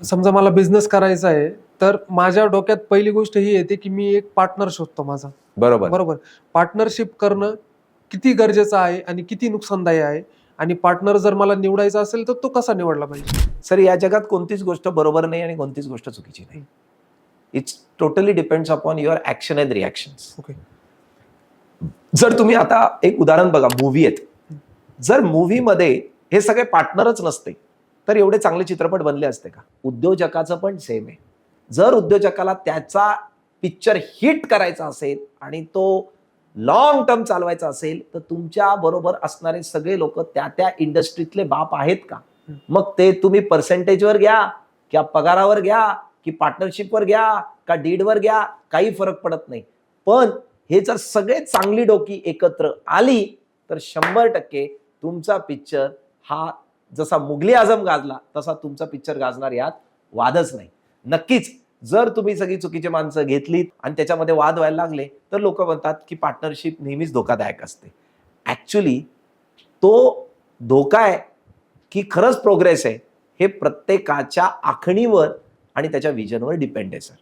समजा मला बिझनेस करायचा आहे, तर माझ्या डोक्यात पहिली गोष्ट ही येते की मी एक पार्टनर शोधतो माझा. बरोबर. बरोबर. पार्टनरशिप करणं किती गरजेचं आहे आणि किती नुकसानदायी आहे आणि पार्टनर जर मला निवडायचा असेल, तर तो कसा निवडला पाहिजे? सर, या जगात कोणतीच गोष्ट बरोबर नाही आणि कोणतीच गोष्ट चुकीची नाही. It's totally depends upon your action and reactions. Okay. जर तुम्ही आता एक उदाहरण बघा, मूव्ही आहेत. जर मूव्हीमध्ये हे सगळे पार्टनरच नसते, तर एवढे चांगले चित्रपट बनले असते का? उद्योजकाचं पण सेम आहे. जर उद्योजकाला त्याचा पिक्चर हिट करायचा असेल आणि तो लॉंग टर्म चालवायचा असेल, तर तुमच्या बरोबर असणारे सगळे लोक त्या त्या इंडस्ट्रीतले बाप आहेत का? मग ते तुम्ही पर्सेंटेजवर घ्या किंवा पगारावर घ्या की पार्टनरशिपवर घ्या का डीडवर घ्या, काही फरक पडत नाही. पण हे जर सगळे चांगली डोकी एकत्र आली, तर 100% तुमचा पिक्चर हा जसा मुघली आझम गाजला तसा तुमचा पिक्चर गाजणार, यात वादच नाही. नक्कीच जर तुम्ही सगळी चुकीची माणसं घेतलीत आणि त्याच्यामध्ये वाद व्हायला लागले, तर लोक म्हणतात की पार्टनरशिप नेहमीच धोकादायक असते. ऍक्च्युली तो धोका आहे की खरंच प्रोग्रेस आहे, हे प्रत्येकाच्या आखणीवर आणि त्याच्या विजनवर डिपेंड आहे सर.